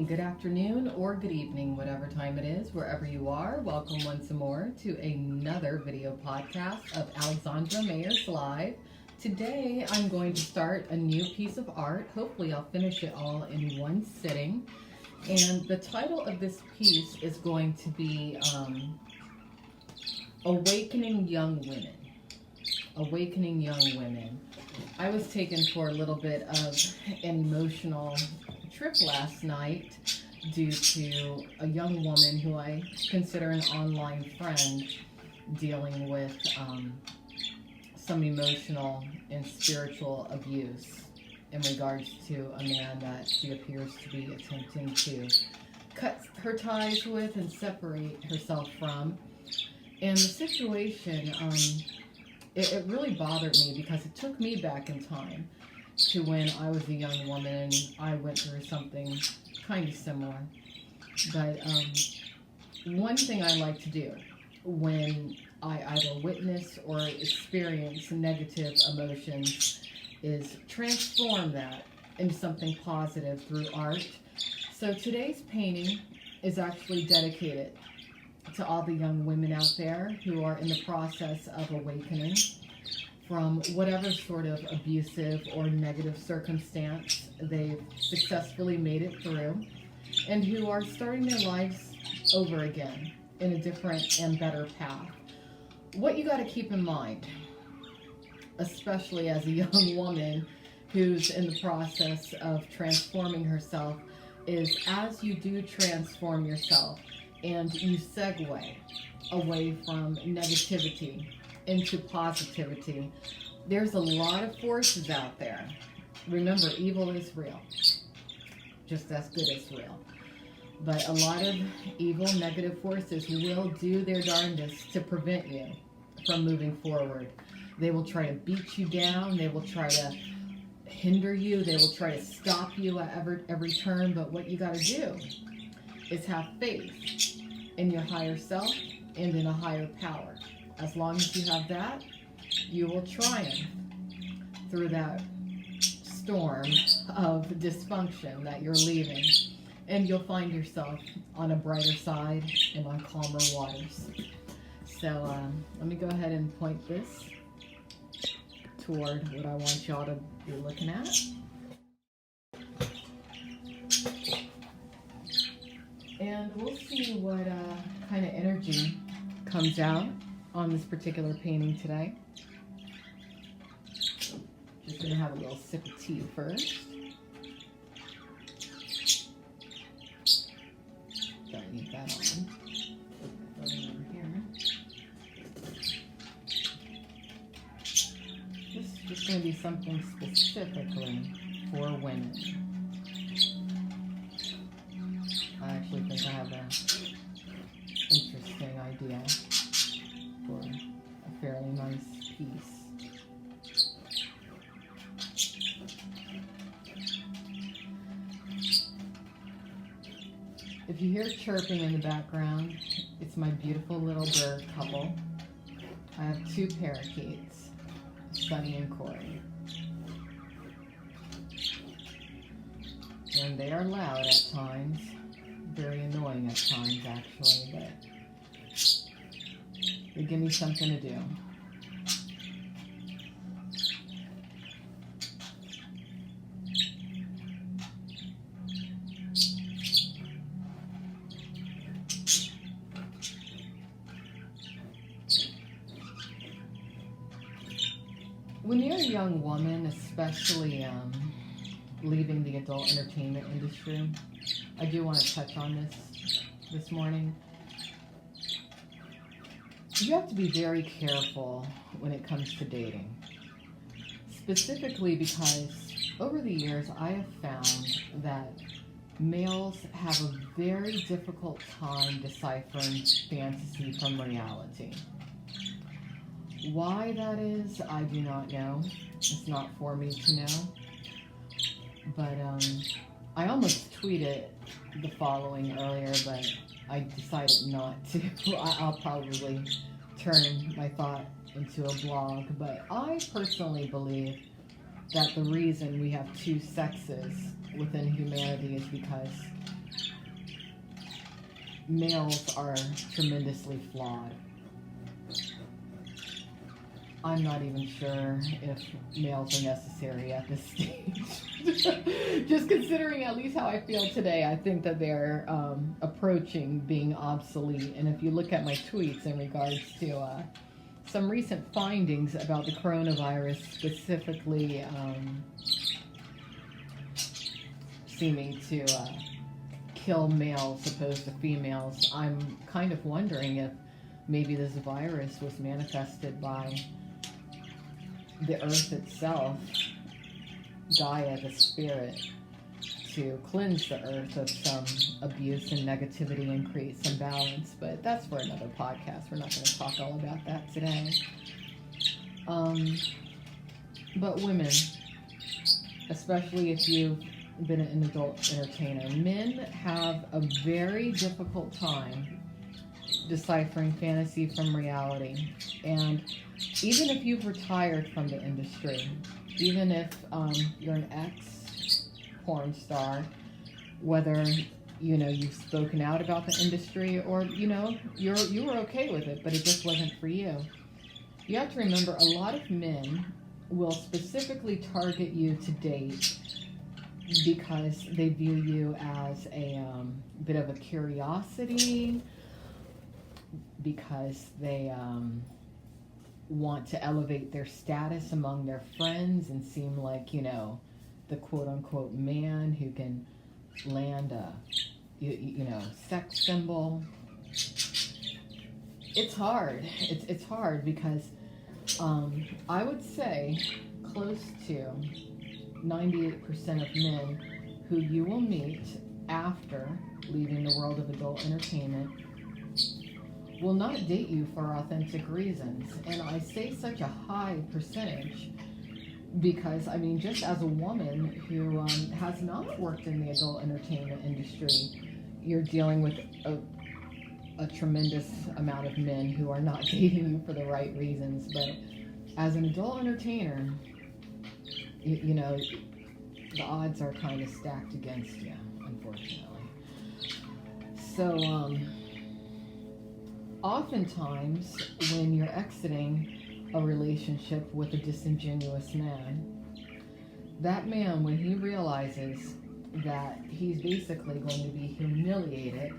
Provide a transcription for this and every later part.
good afternoon, or good evening, whatever time it is, wherever you are. Welcome once more to another video podcast of Alexandra Mayers Live. Today, I'm going to start a new piece of art. Hopefully, I'll finish it all in one sitting. And the title of this piece is going to be Awakening Young Women. Awakening Young Women. I was taken for a little bit of an emotional trip last night due to a young woman who I consider an online friend dealing with some emotional and spiritual abuse in regards to a man that she appears to be attempting to cut her ties with and separate herself from. And the situation, it really bothered me because it took me back in time to when I was a young woman and I went through something kind of similar. But one thing I like to do when I either witness or experience negative emotions is transform that into something positive through art. So today's painting is actually dedicated to all the young women out there who are in the process of awakening from whatever sort of abusive or negative circumstance they've successfully made it through, and who are starting their lives over again in a different and better path. What you got to keep in mind, especially as a young woman who's in the process of transforming herself, is as you do transform yourself and you segue away from negativity into positivity, there's a lot of forces out there. Remember, evil is real, just as good as real. But a lot of evil, negative forces will do their darndest to prevent you from moving forward. They will try to beat you down. They will try to hinder you. They will try to stop you at every turn. But what you got to do is have faith in your higher self and in a higher power. As long as you have that, you will triumph through that storm of dysfunction that you're leaving, and you'll find yourself on a brighter side and on calmer waters. So let me go ahead and point this toward what I want y'all to be looking at. And we'll see what kind of energy comes out on this particular painting today. Just gonna have a little sip of tea first. Don't need that on. Put it over here. This is just gonna be something specifically for women. I actually think I have an interesting idea for a fairly nice piece. If you hear chirping in the background, it's my beautiful little bird couple. I have two parakeets, Sunny and Corey. And they are loud at times, very annoying at times actually, but they give me something to do. When you're a young woman, especially leaving the adult entertainment industry, I do want to touch on this morning. You have to be very careful when it comes to dating. Specifically because over the years I have found that males have a very difficult time deciphering fantasy from reality. Why that is, I do not know. It's not for me to know. But I almost tweeted the following earlier, but I decided not to. I'll probably turn my thought into a blog. But I personally believe that the reason we have two sexes within humanity is because males are tremendously flawed. I'm not even sure if males are necessary at this stage. Just considering at least how I feel today, I think that they're approaching being obsolete. And if you look at my tweets in regards to some recent findings about the coronavirus, specifically seeming to kill males opposed to females, I'm kind of wondering if maybe this virus was manifested by the earth itself, Gaia, the spirit, to cleanse the earth of some abuse and negativity and create some balance. But that's for another podcast. We're not going to talk all about that today. But women, especially if you've been an adult entertainer, men have a very difficult time deciphering fantasy from reality. And even if you've retired from the industry, even if you're an ex-porn star, whether you've spoken out about the industry or you were okay with it, but it just wasn't for you. You have to remember, a lot of men will specifically target you to date because they view you as a bit of a curiosity, because they want to elevate their status among their friends and seem like, the quote-unquote man who can land a, sex symbol. It's hard. It's hard because I would say close to 98% of men who you will meet after leaving the world of adult entertainment will not date you for authentic reasons. And I say such a high percentage because, just as a woman who has not worked in the adult entertainment industry, you're dealing with a tremendous amount of men who are not dating you for the right reasons. But as an adult entertainer, the odds are kind of stacked against you, unfortunately. So, oftentimes, when you're exiting a relationship with a disingenuous man, that man, when he realizes that he's basically going to be humiliated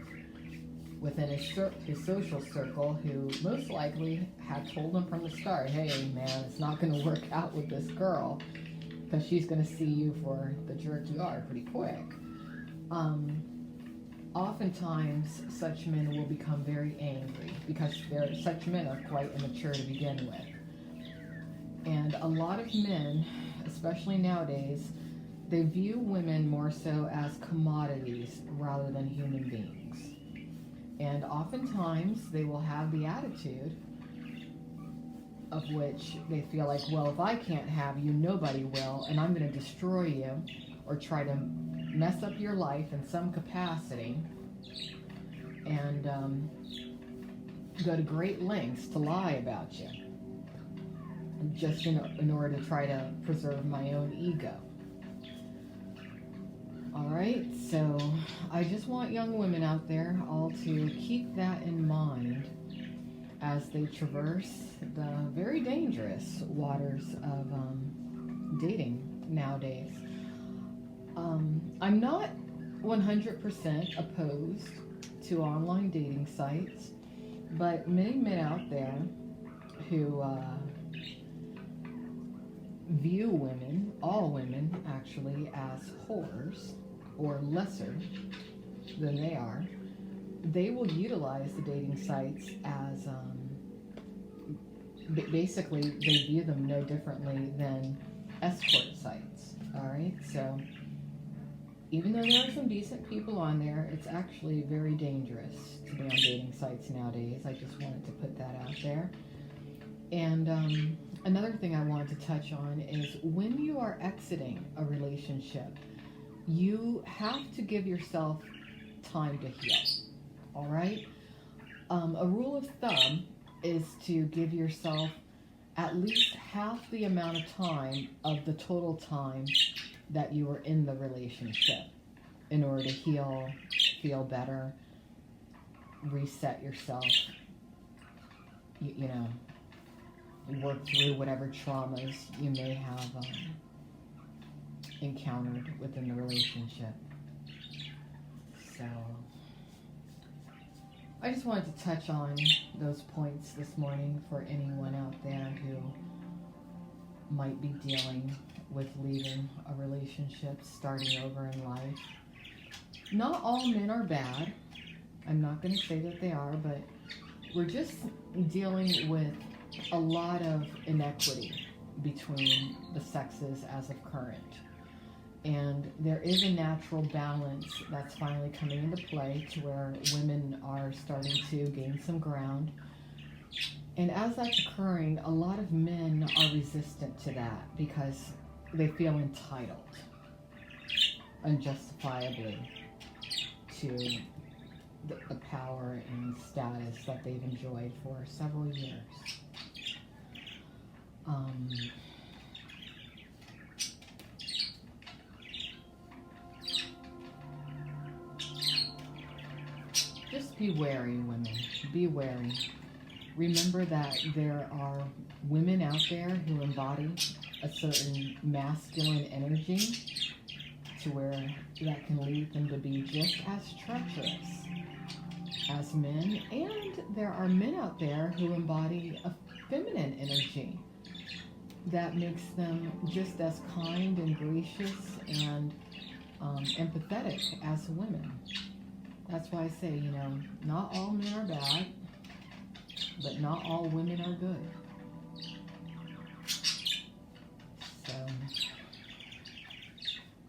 within his social circle, who most likely had told him from the start, hey man, it's not going to work out with this girl because she's going to see you for the jerk you are pretty quick. Oftentimes, such men will become very angry because such men are quite immature to begin with. And a lot of men, especially nowadays, they view women more so as commodities rather than human beings. And oftentimes, they will have the attitude of which they feel like, well, if I can't have you, nobody will, and I'm going to destroy you or try to mess up your life in some capacity, and go to great lengths to lie about you, just in order to try to preserve my own ego. Alright, so I just want young women out there all to keep that in mind as they traverse the very dangerous waters of dating nowadays. I'm not 100% opposed to online dating sites, but many men out there who view women, all women actually, as whores or lesser than they are, they will utilize the dating sites as basically they view them no differently than escort sites. Alright, so even though there are some decent people on there, it's actually very dangerous to be on dating sites nowadays. I just wanted to put that out there. And another thing I wanted to touch on is when you are exiting a relationship, you have to give yourself time to heal. All right? A rule of thumb is to give yourself at least half the amount of time of the total time that you were in the relationship in order to heal, feel better, reset yourself, you know, work through whatever traumas you may have encountered within the relationship. So I just wanted to touch on those points this morning for anyone out there who might be dealing with leaving a relationship, starting over in life. Not all men are bad. I'm not going to say that they are, but we're just dealing with a lot of inequity between the sexes as of current. And there is a natural balance that's finally coming into play to where women are starting to gain some ground. And as that's occurring, a lot of men are resistant to that because they feel entitled unjustifiably to the power and status that they've enjoyed for several years. Just be wary, women. Be wary. Remember that there are women out there who embody a certain masculine energy to where that can lead them to be just as treacherous as men. And there are men out there who embody a feminine energy that makes them just as kind and gracious and empathetic as women. That's why I say, you know, not all men are bad, but not all women are good. So,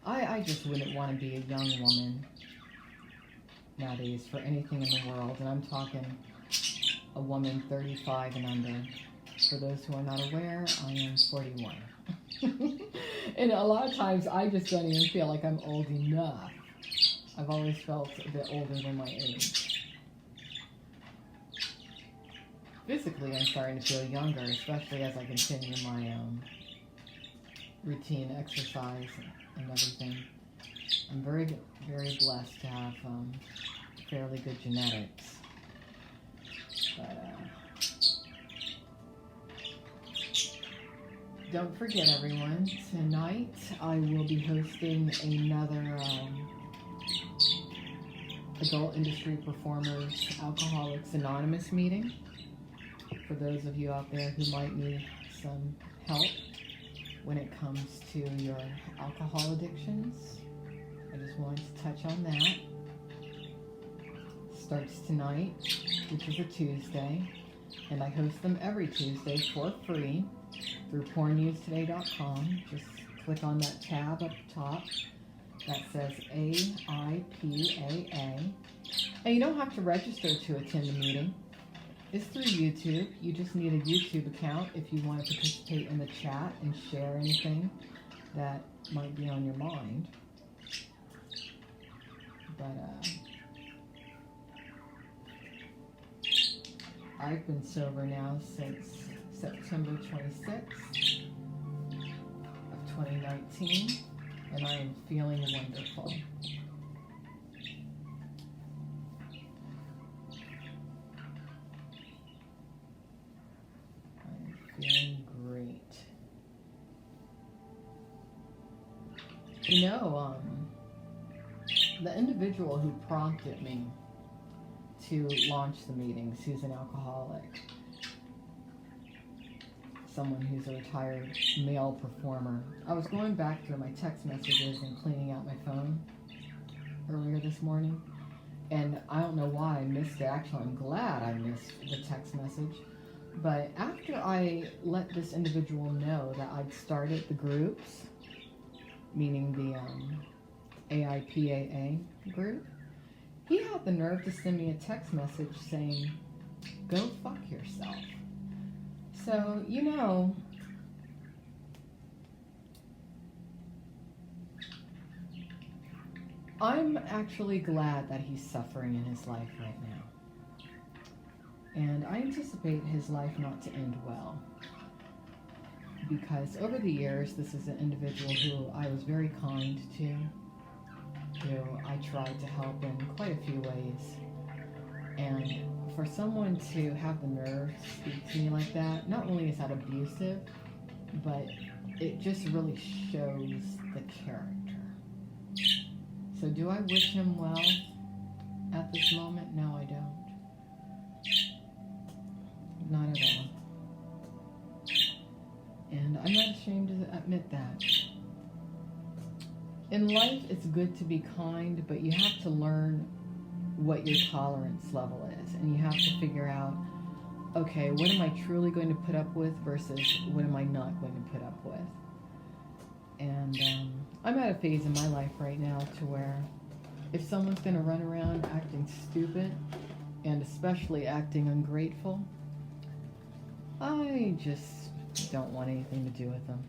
I just wouldn't want to be a young woman nowadays for anything in the world. And I'm talking a woman 35 and under. For those who are not aware, I am 41. And a lot of times I just don't even feel like I'm old enough. I've always felt a bit older than my age. Physically, I'm starting to feel younger, especially as I continue my routine exercise and everything. I'm very, very blessed to have fairly good genetics. But don't forget, everyone, tonight I will be hosting another Adult Industry Performers Alcoholics Anonymous meeting. For those of you out there who might need some help when it comes to your alcohol addictions, I just wanted to touch on that. Starts tonight, which is a Tuesday, and I host them every Tuesday for free through pornnewstoday.com. Just click on that tab up top that says AIPAA. And you don't have to register to attend the meeting. It's through YouTube. You just need a YouTube account if you want to participate in the chat and share anything that might be on your mind. But I've been sober now since September 26th of 2019, and I am feeling wonderful. Feeling great. You know, the individual who prompted me to launch the meetings, he's an alcoholic, someone who's a retired male performer. I was going back through my text messages and cleaning out my phone earlier this morning, and I don't know why I missed it. Actually, I'm glad I missed the text message. But after I let this individual know that I'd started the groups, meaning the AIPAA group, he had the nerve to send me a text message saying, "Go fuck yourself." So, you know, I'm actually glad that he's suffering in his life right now. And I anticipate his life not to end well. Because over the years, this is an individual who I was very kind to, who I tried to help in quite a few ways. And for someone to have the nerve to speak to me like that, not only is that abusive, but it just really shows the character. So do I wish him well at this moment? No, I don't. Not at all. And I'm not ashamed to admit that. In life, it's good to be kind, but you have to learn what your tolerance level is. And you have to figure out, okay, what am I truly going to put up with versus what am I not going to put up with? And I'm at a phase in my life right now to where if someone's going to run around acting stupid, and especially acting ungrateful, I just don't want anything to do with them.